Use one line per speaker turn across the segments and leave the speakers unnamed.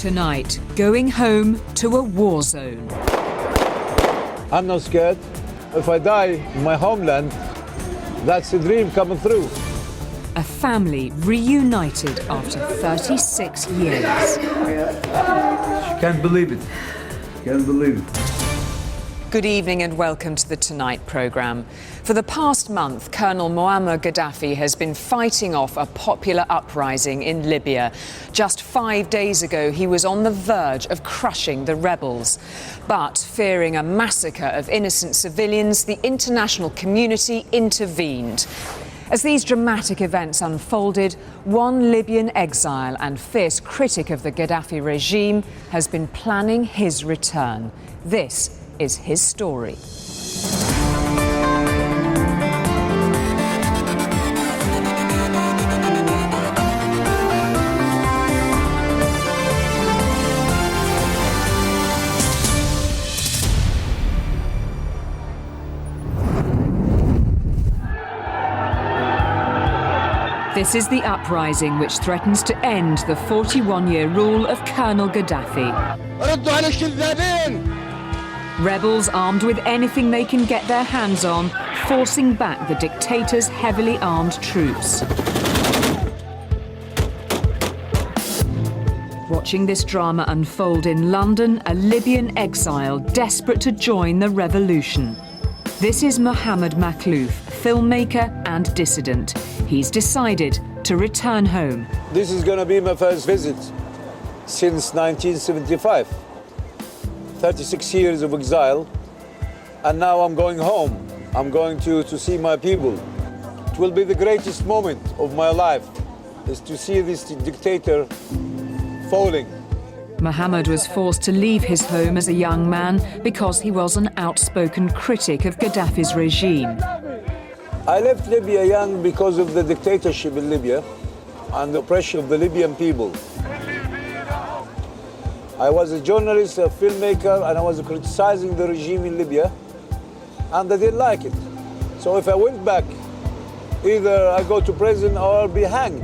Tonight, going home to a war zone.
I'm not scared. If I die in my homeland, that's a dream coming through.
A family reunited after 36 years.
She can't believe it. Can't believe it.
Good evening and welcome to the Tonight programme. For the past month, Colonel Muammar Gaddafi has been fighting off a popular uprising in Libya. Just 5 days ago, he was on the verge of crushing the rebels. But fearing a massacre of innocent civilians, the international community intervened. As these dramatic events unfolded, one Libyan exile and fierce critic of the Gaddafi regime has been planning his return. This is his story. This is the uprising which threatens to end the 41-year rule of Colonel Gaddafi. Rebels armed with anything they can get their hands on, forcing back the dictator's heavily armed troops. Watching this drama unfold in London, a Libyan exile desperate to join the revolution. This is محمد Mkhlouf, filmmaker and dissident. He's decided to return home.
This is going to be my first visit since 1975. 36 years of exile, and now I'm going home. I'm going to see my people. It will be the greatest moment of my life, is to see this dictator falling.
Mohammed was forced to leave his home as a young man because he was an outspoken critic of Gaddafi's regime.
I left Libya young because of the dictatorship in Libya and the oppression of the Libyan people. I was a journalist, a filmmaker, and I was criticizing the regime in Libya, and they didn't like it. So if I went back, either I go to prison or I'll be hanged.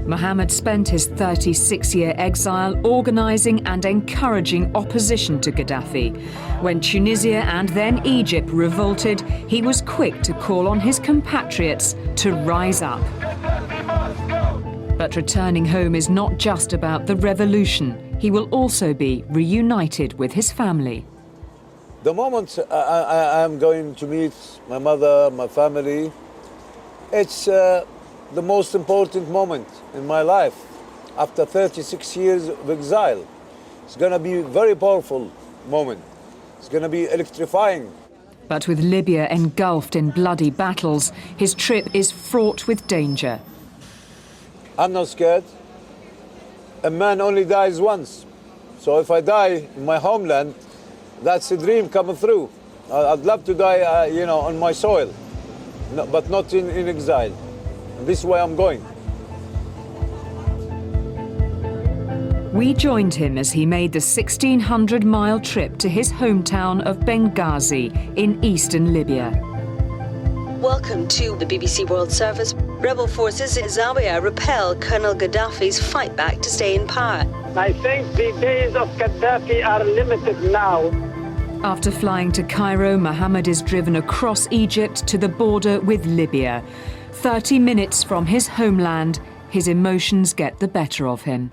Mohammed spent his 36-year exile organising and encouraging opposition to Gaddafi. When Tunisia and then Egypt revolted, he was quick to call on his compatriots to rise up. But returning home is not just about the revolution. He will also be reunited with his family.
The moment I'm going to meet my mother, my family, it's the most important moment in my life. After 36 years of exile, it's going to be a very powerful moment. It's going to be electrifying.
But with Libya engulfed in bloody battles, his trip is fraught with danger.
I'm not scared. A man only dies once. So if I die in my homeland, that's a dream coming through. I'd love to die, on my soil, but not in exile. And this is where I'm going.
We joined him as he made the 1,600-mile trip to his hometown of Benghazi in eastern Libya.
Welcome to the BBC World Service. Rebel forces in Zawiya repel Colonel Gaddafi's fight back to stay in power.
I think the days of Gaddafi are limited now.
After flying to Cairo, Mohammed is driven across Egypt to the border with Libya. 30 minutes from his homeland, his emotions get the better of him.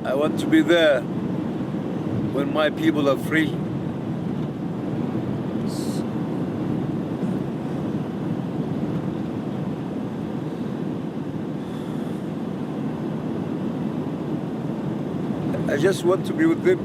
I want to be there when my people are free. I just want to be with them,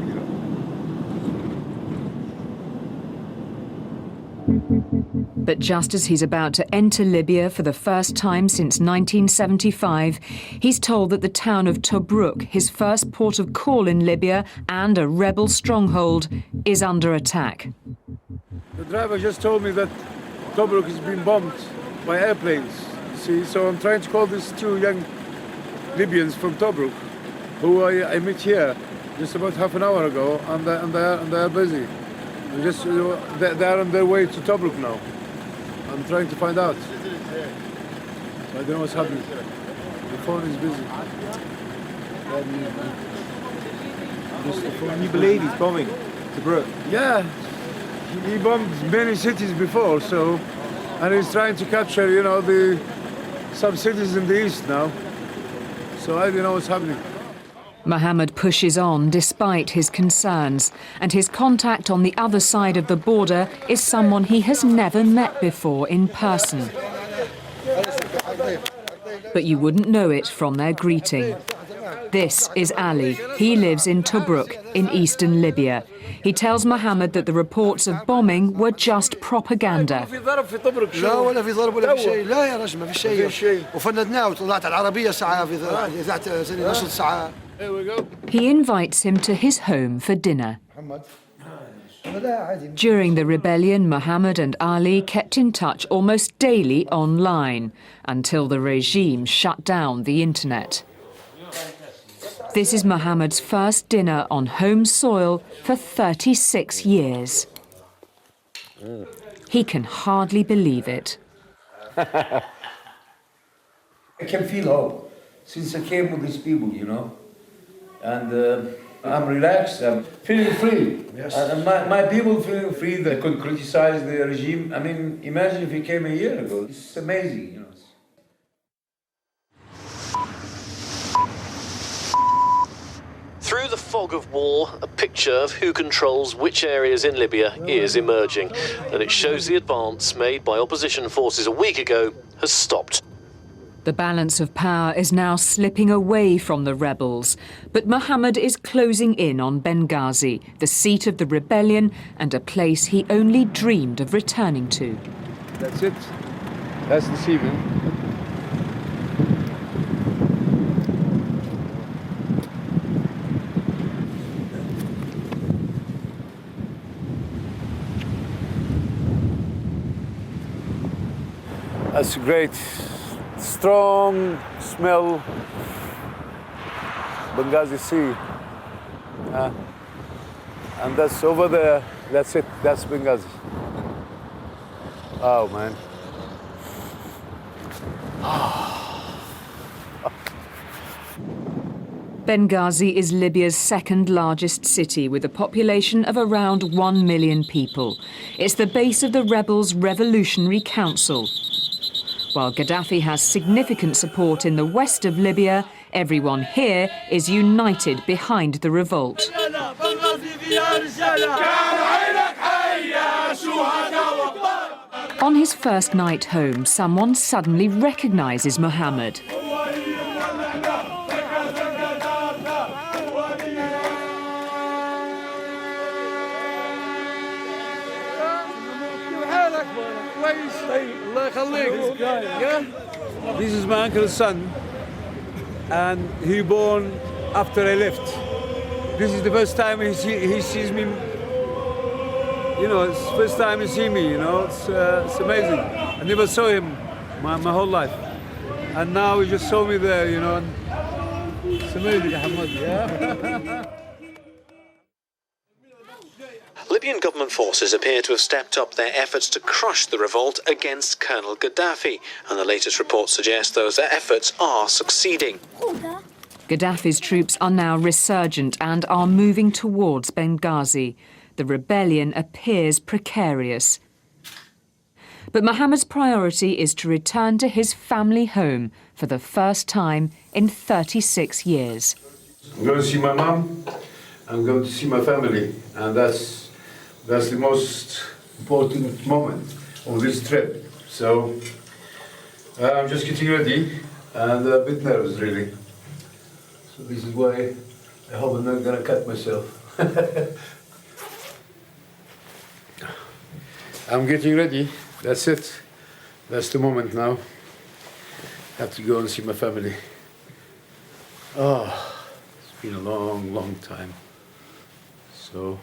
But just as he's about to enter Libya for the first time since 1975, he's told that the town of Tobruk, his first port of call in Libya and a rebel stronghold, is under attack.
The driver just told me that Tobruk has been bombed by airplanes. See, so I'm trying to call these two young Libyans from Tobruk, who I met here just about half an hour ago, and they are busy. They are on their way to Tobruk now. I'm trying to find out. So I don't know what's happening. The phone is busy.
Can you believe he's bombing Tobruk?
Yeah, he bombed many cities before, so, and he's trying to capture, you know, some cities in the east now. So I don't know what's happening.
Mohammed pushes on despite his concerns, and his contact on the other side of the border is someone he has never met before in person. But you wouldn't know it from their greeting. This is Ali. He lives in Tobruk, in eastern Libya. He tells Mohammed that the reports of bombing were just propaganda.
لا ولا في ضرب ولا في شيء لا يا رجل ما في شيء وفندناه وطلعت على العربية ساعة في إذاعة نص ساعة.
He invites him to his home for dinner. During the rebellion, Mohammed and Ali kept in touch almost daily online until the regime shut down the internet. This is Mohammed's first dinner on home soil for 36 years. He can hardly believe it.
I can feel hope since I came with these people, you know. And I'm relaxed, I'm feeling free.
Yes.
And my people feeling free, they could criticize the regime. I mean, imagine if he came a year ago. It's amazing, you know.
Through the fog of war, a picture of who controls which areas in Libya is emerging, and it shows the advance made by opposition forces a week ago has stopped.
The balance of power is now slipping away from the rebels, but Mohammed is closing in on Benghazi, the seat of the rebellion and a place he only dreamed of returning to.
That's it. That's the evening. That's a great, strong smell, Benghazi Sea. And that's over there, that's it, that's Benghazi. Oh, man.
Benghazi is Libya's second largest city with a population of around 1 million people. It's the base of the rebels' Revolutionary Council. While Gaddafi has significant support in the west of Libya, everyone here is united behind the revolt. On his first night home, someone suddenly recognises Mohammed.
This is my uncle's son, and he born after I left. This is the first time he sees me. You know, it's the first time he sees me. You know, it's amazing. I never saw him my whole life, and now he just saw me there. You know, and it's amazing, Hamad. Yeah.
Libyan government forces appear to have stepped up their efforts to crush the revolt against Colonel Gaddafi, and the latest reports suggest those efforts are succeeding.
Gaddafi's troops are now resurgent and are moving towards Benghazi. The rebellion appears precarious. But Mohammed's priority is to return to his family home for the first time in 36 years.
I'm going to see my mom. I'm going to see my family, and that's the most important moment of this trip. So I'm just getting ready and a bit nervous, really. So this is why I hope I'm not gonna cut myself. I'm getting ready. That's it. That's the moment now. I have to go and see my family. Oh, it's been a long, long time. So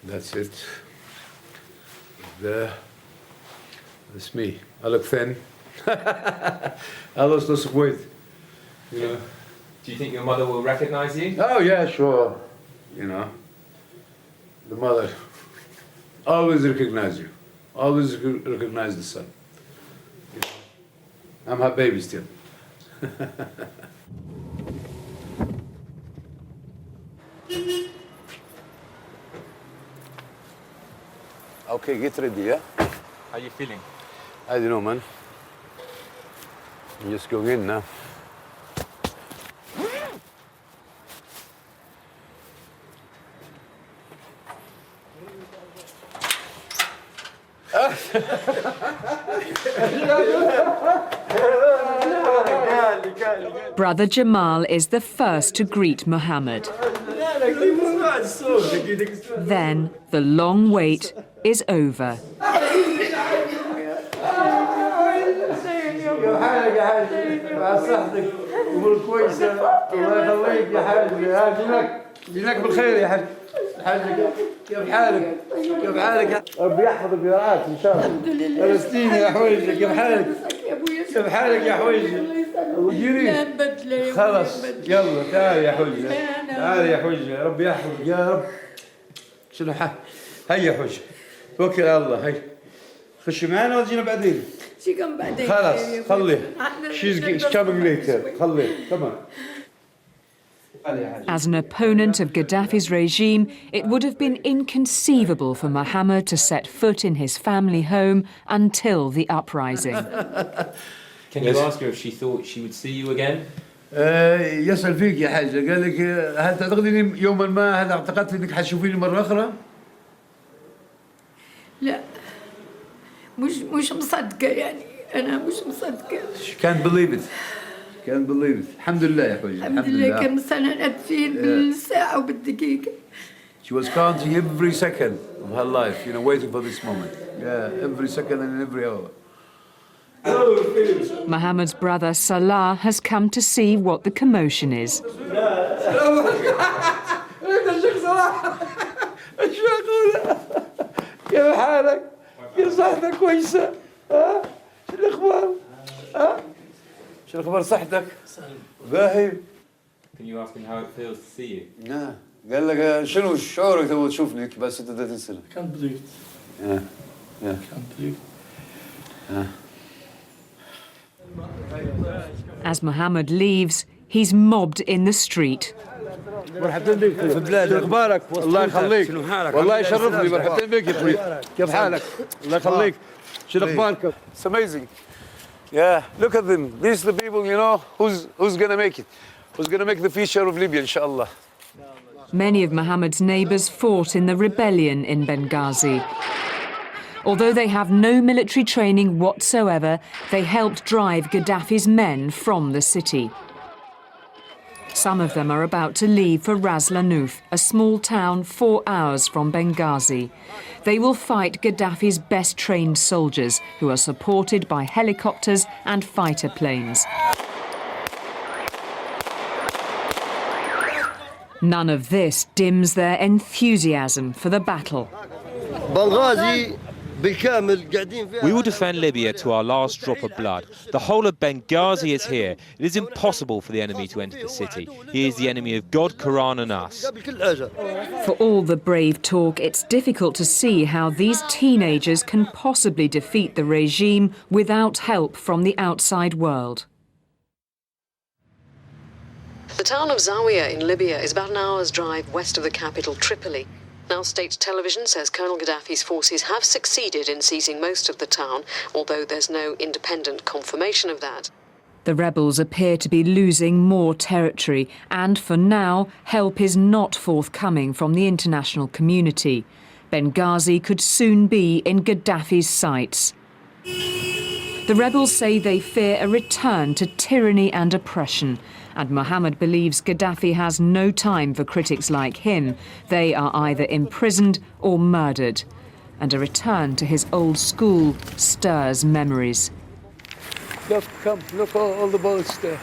that's it. There. That's me. I look thin. I lost lots of weight. You know.
Do you think your mother will recognize you?
Oh yeah, sure. You know. The mother always recognize you. Always recognize the son. You know. I'm her baby still. Okay, get ready, yeah?
How are you feeling?
I don't know, man. I'm just going in now.
Brother Jamal is the first to greet Mohammed. Then the long wait is over.
كيف حالك؟ كيف حالك؟ ربي يحفظك ويرعاك ان شاء الله. الحمد لله. فلسطين يا حويجه كيف حالك؟ كيف حالك يا حويجه؟ وجيري خلص يلا تعالي يا حويجه تعالي يا حويجه ربي يحفظك يا رب. شنو هيا يا حويجه توكل على الله هيا خشي معنا وتجينا بعدين.
شي كم بعدين
خلاص خليه she's coming later خليه تمام.
As an opponent of Gaddafi's regime, it would have been inconceivable for Mohammed to set foot in his family home until the uprising.
Can you ask her if she thought she would see you again?
يسأل فيك يا حاجة قال لك هل تعتقدين يوما ما هل اعتقدت انك حتشوفيني مرة أخرى؟
لا مش مصدقة يعني أنا مش مصدقة.
Can't believe it. Can't believe it. الحمد لله يا حويجة.
الحمد لله كم سنة نتفين بالساعة وبالدقيقة.
She was counting every second of her life, you know, waiting for this moment. Yeah, every second and every hour.
Mohammed's brother Salah has come to see what the commotion is.
كيف حالك؟ كيف صحتك كويسة؟ ها؟ شو الأخبار؟ ها؟ شو الأخبار صحتك؟ باهي.
Can you ask him how it feels to see you?
نعم. قال لك شنو شعورك تبغى تشوفني بعد 36 سنة؟
Can't believe it.
Yeah. Yeah.
Can't believe it.
As Mohammed leaves, he's mobbed in the street.
مرحبا بك في بلادك. اخبارك؟ الله يخليك. والله يشرفني مرحبا بك يا اخوي. كيف حالك؟ الله يخليك. شنو اخبارك؟ It's amazing. Yeah, look at them. These are the people, you know, who's gonna make it? Who's gonna make the future of Libya, inshallah.
Many of Mohammed's neighbours fought in the rebellion in Benghazi. Although they have no military training whatsoever, they helped drive Gaddafi's men from the city. Some of them are about to leave for Ras Lanuf, a small town 4 hours from Benghazi. They will fight Gaddafi's best trained soldiers, who are supported by helicopters and fighter planes. None of this dims their enthusiasm for the battle.
We will defend Libya to our last drop of blood. The whole of Benghazi is here. It is impossible for the enemy to enter the city. He is the enemy of God, Quran and us.
For all the brave talk, it's difficult to see how these teenagers can possibly defeat the regime without help from the outside world.
The town of Zawiya in Libya is about an hour's drive west of the capital, Tripoli. Now state television says Colonel Gaddafi's forces have succeeded in seizing most of the town, although there's no independent confirmation of that.
The rebels appear to be losing more territory, and for now, help is not forthcoming from the international community. Benghazi could soon be in Gaddafi's sights. The rebels say they fear a return to tyranny and oppression, and Mohammed believes Gaddafi has no time for critics like him. They are either imprisoned or murdered, and a return to his old school stirs memories.
Look, come, look all the bullets there.